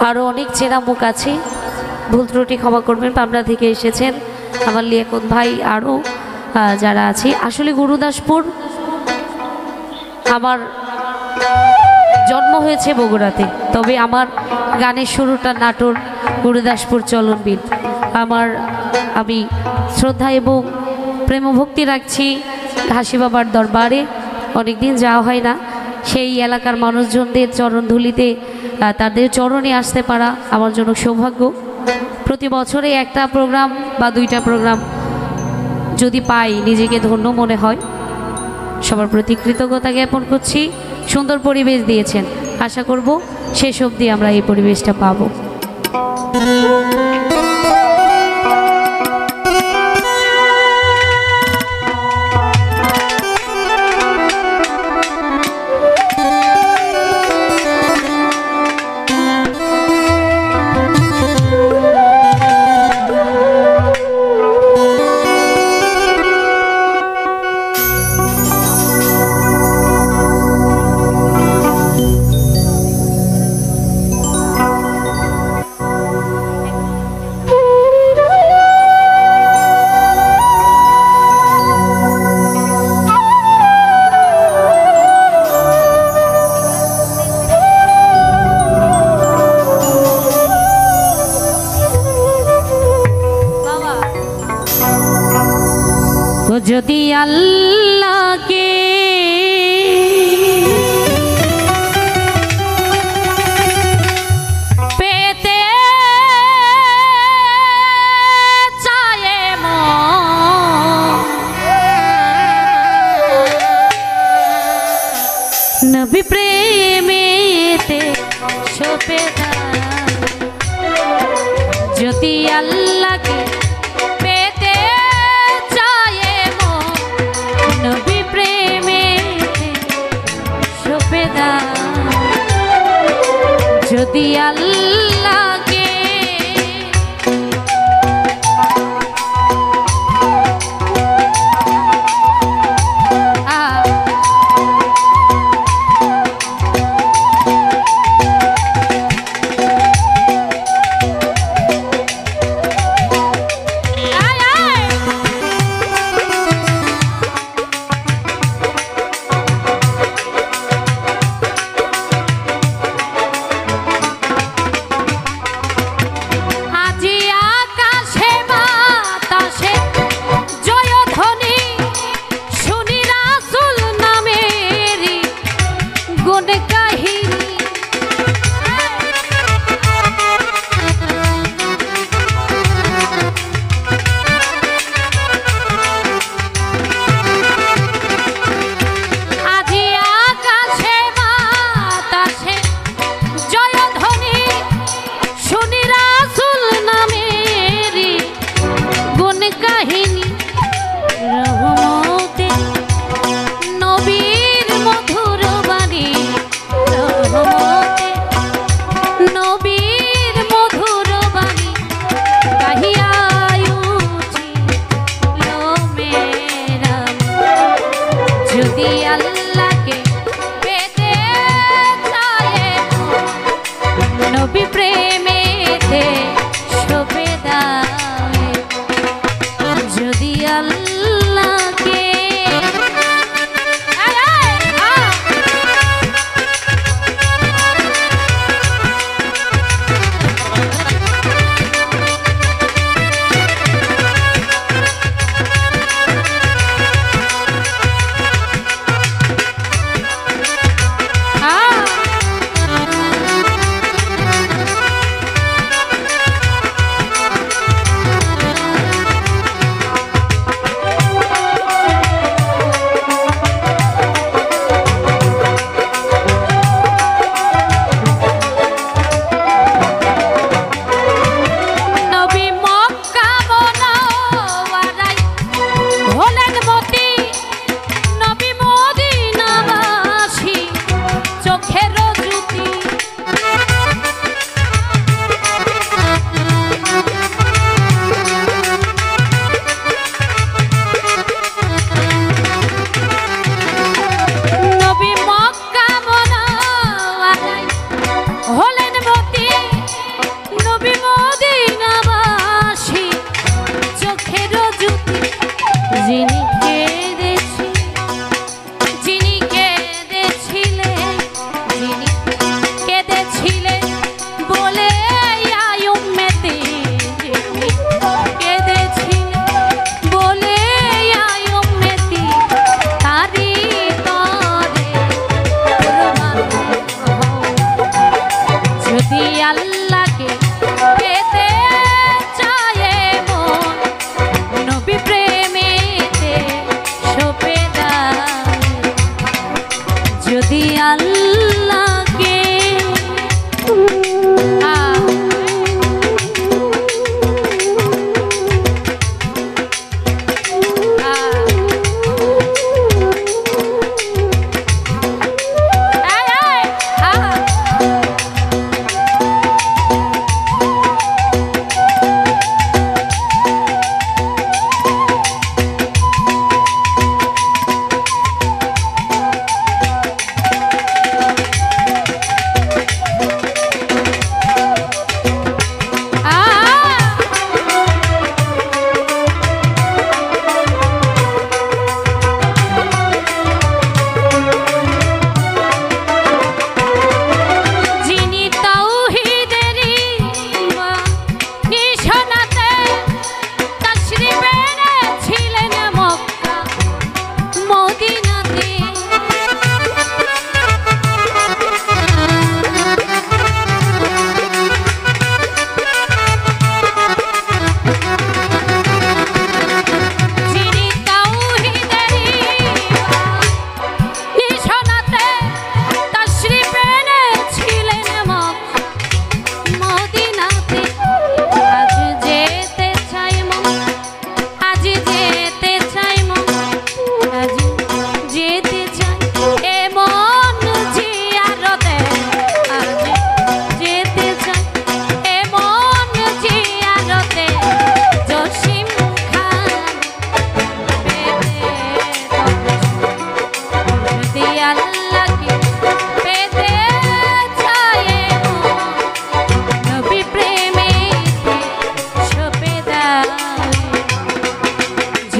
আরও অনেক চেনা মুখ আছে, ভুল ত্রুটি ক্ষমা করবেন। পাবনা থেকে এসেছেন আমার লিয়াকত ভাই, আরও যারা আছে। আসলে গুরুদাসপুর, আমার জন্ম হয়েছে বগুড়াতে, তবে আমার গানের শুরুটা নাটোর গুরুদাসপুর চলনবিল। আমি শ্রদ্ধা এবং প্রেমভক্তি রাখছি ঘাসি বাবার দরবারে। অনেকদিন যাওয়া হয় না, সেই এলাকার মানুষজনদের চরণধুলিতে তাদের চরণে আসতে পারা আমার জন্য সৌভাগ্য। প্রতি বছরে একটা প্রোগ্রাম বা দুইটা প্রোগ্রাম যদি পাই নিজেকে ধন্য মনে হয়। সবার প্রতি কৃতজ্ঞতা জ্ঞাপন করছি। সুন্দর পরিবেশ দিয়েছেন, আশা করব শেষ অবধি আমরা এই পরিবেশটা পাবো। যদি আল্লাহকে পেতে চায় নবী প্রেমেতে শোপে যদি আল্লাহকে যদি আল্লাহকে নবী মদিনাবাসী চোখের জ্যোতি যিনি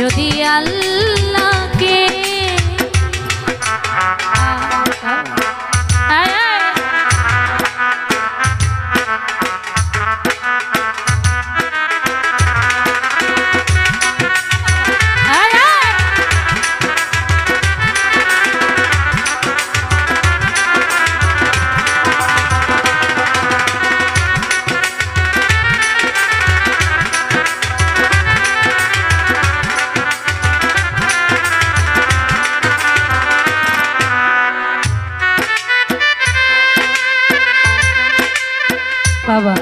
যদি আল্লাহকে বাবা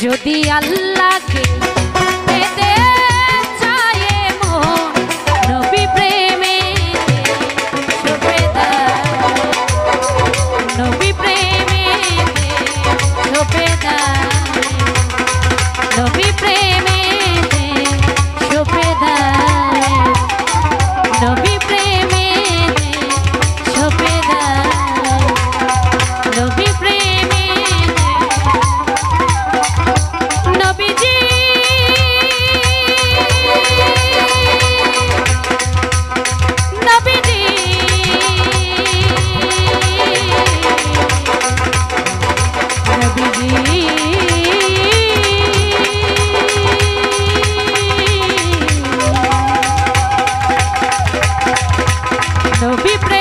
যদি আল্লাহকে পেতে চায় মন নবী প্রেমে শোভে নবী প্রেমে শোভে নবী